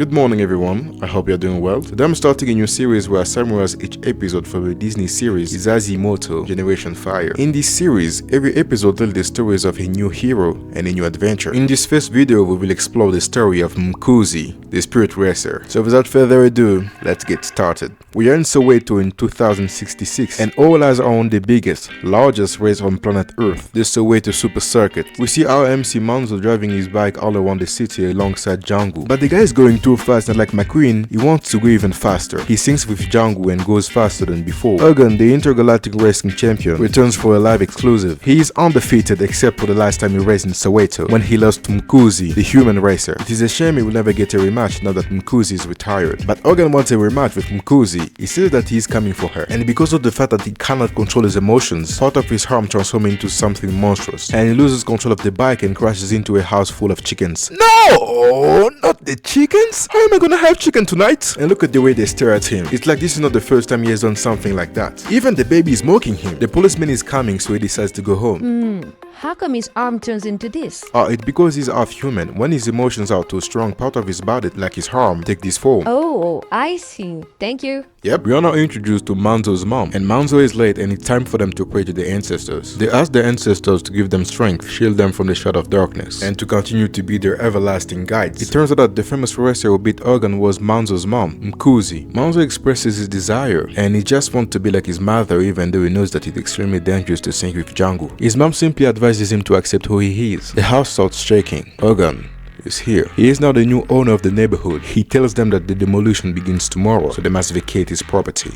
Good morning everyone, I hope you're doing well. Today I'm starting a new series where I summarize each episode from the Disney series Kizazi Moto Generation Fire. In this series, every episode tells the stories of a new hero and a new adventure. In this first video, we will explore the story of MKHUZI, the spirit racer. So without further ado, let's get started. We are in Soweto in 2066 and all eyes are on the biggest, largest race on planet Earth, the Soweto Super Circuit. We see our MC Manzo driving his bike all around the city alongside Django. But the guy is going too fast and like McQueen, he wants to go even faster. He syncs with Django and goes faster than before. Hogan, the intergalactic racing champion, returns for a live exclusive. He is undefeated except for the last time he raced in Soweto, when he lost to MKHUZI, the human racer. It is a shame he will never get a rematch now that MKHUZI is retired. But Hogan wants a rematch with MKHUZI. He says that he is coming for her. And because of the fact that he cannot control his emotions, part of his arm transforms into something monstrous. And he loses control of the bike and crashes into a house full of chickens. No! Not the chickens? How am I gonna have chicken tonight? And look at the way they stare at him. It's like this is not the first time he has done something like that. Even the baby is mocking him. The policeman is coming, so he decides to go home. How come his arm turns into this? It's because he's half human. When his emotions are too strong, part of his body, like his arm, take this form. Oh, I see. Thank you. Yep, we are now introduced to Manzo's mom, and Manzo is late and it's time for them to pray to the ancestors. They ask the ancestors to give them strength, shield them from the shadow of darkness, and to continue to be their everlasting guides. It turns out that the famous racer who beat Hogan was Manzo's mom, MKHUZI. Manzo expresses his desire, and he just wants to be like his mother even though he knows that it's extremely dangerous to sync with Django. His mom simply advises him to accept who he is. The house starts shaking. Hogan is here. He is now the new owner of the neighborhood. He tells them that the demolition begins tomorrow, so they must vacate his property.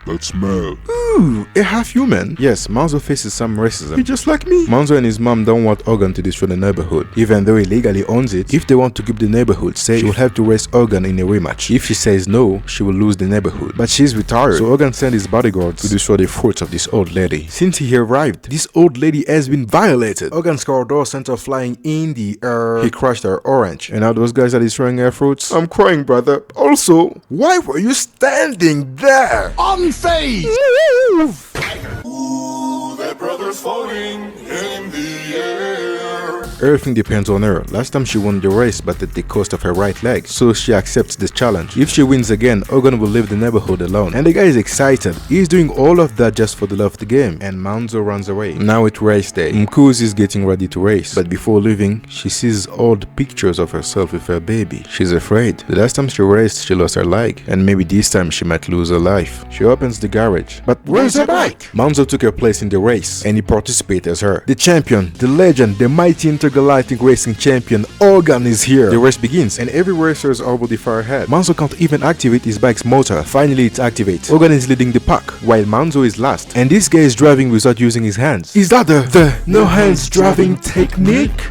That smell. Ooh, a half human. Yes, Manzo faces some racism. He's just like me. Manzo and his mom don't want Hogan to destroy the neighborhood, even though he legally owns it. If they want to keep the neighborhood safe, she will have to race Hogan in a rematch. If she says no, she will lose the neighborhood. But she's retired, so Hogan sent his bodyguards to destroy the fruits of this old lady. Since he arrived, this old lady has been violated. Hogan's car door sent her flying in the air. He crushed her orange. And now those guys are destroying her fruits. I'm crying, brother. Also, why were you standing there? Unfazed! Ooh, that brother's floating in the air. Everything depends on her. Last time she won the race, but at the cost of her right leg, so she accepts the challenge. If she wins again, Hogan will leave the neighborhood alone. And the guy is excited. He's doing all of that just for the love of the game. And Manzo runs away. Now it's race day. MKHUZI is getting ready to race, but before leaving, she sees old pictures of herself with her baby. She's afraid. The last time she raced, she lost her leg, and maybe this time she might lose her life. She opens the garage, but where's her bike? Manzo took her place in the race, and he participated as her. The champion, the legend, the mighty intergalactic racing champion, Hogan is here. The race begins, and every racer is already far ahead. Manzo can't even activate his bike's motor. Finally, it activates. Hogan is leading the pack, while Manzo is last. And this guy is driving without using his hands. Is that the no hands driving technique?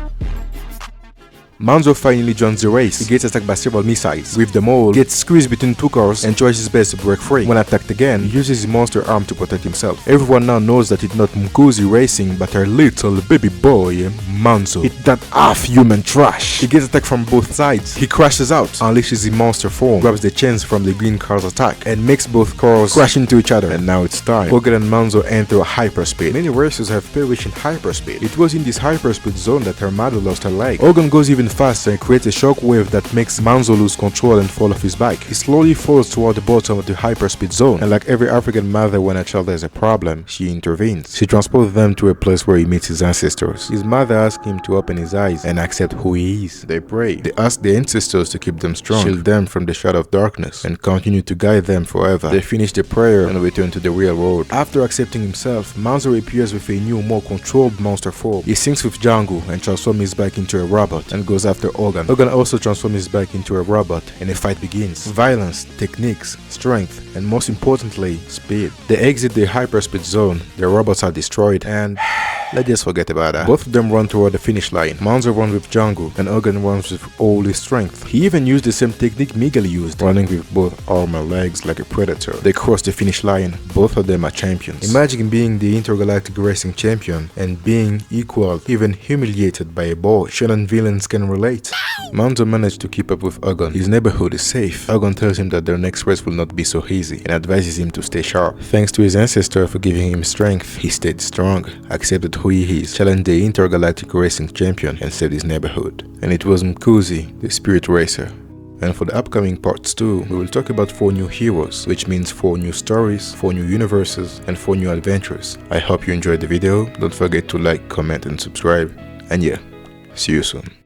Manzo finally joins the race. He gets attacked by several missiles. With them all, gets squeezed between two cars and tries his best to break free. When attacked again, he uses his monster arm to protect himself. Everyone now knows that it's not MKHUZI racing, but her little baby boy, Manzo. It's that half-human trash. He gets attacked from both sides. He crashes out, unleashes his monster form, grabs the chains from the green car's attack, and makes both cars crash into each other. And now it's time. Hogan and Manzo enter hyperspeed. Many racers have perished in hyperspeed. It was in this hyperspeed zone that her mother lost her leg. Hogan goes even faster and creates a shockwave that makes Manzo lose control and fall off his bike. He slowly falls toward the bottom of the hyperspeed zone, and like every African mother when a child has a problem, she intervenes. She transports them to a place where he meets his ancestors. His mother asks him to open his eyes and accept who he is. They pray. They ask the ancestors to keep them strong, shield them from the shadow of darkness, and continue to guide them forever. They finish the prayer and return to the real world. After accepting himself, Manzo appears with a new, more controlled monster form. He syncs with Django and transforms his bike into a robot and goes after Hogan. Hogan also transforms his bike into a robot and a fight begins. Violence, techniques, strength, and most importantly, speed. They exit the hyperspeed zone, the robots are destroyed, and let's just forget about that. Both of them run toward the finish line. Manzo runs with Django and Hogan runs with all his strength. He even used the same technique Miguel used, running with both arm and legs like a predator. They cross the finish line. Both of them are champions. Imagine being the intergalactic racing champion and being equal, even humiliated by a boy. Shonen villains can relate. Manzo managed to keep up with Hogan. His neighborhood is safe. Hogan tells him that their next race will not be so easy and advises him to stay sharp. Thanks to his ancestor for giving him strength, he stayed strong, accepted who he is, challenged the intergalactic racing champion, and saved his neighborhood. And it was MKHUZI, the spirit racer. And for the upcoming parts too, we will talk about 4 new heroes, which means 4 new stories, 4 new universes, and 4 new adventures. I hope you enjoyed the video. Don't forget to like, comment, and subscribe. And yeah, see you soon.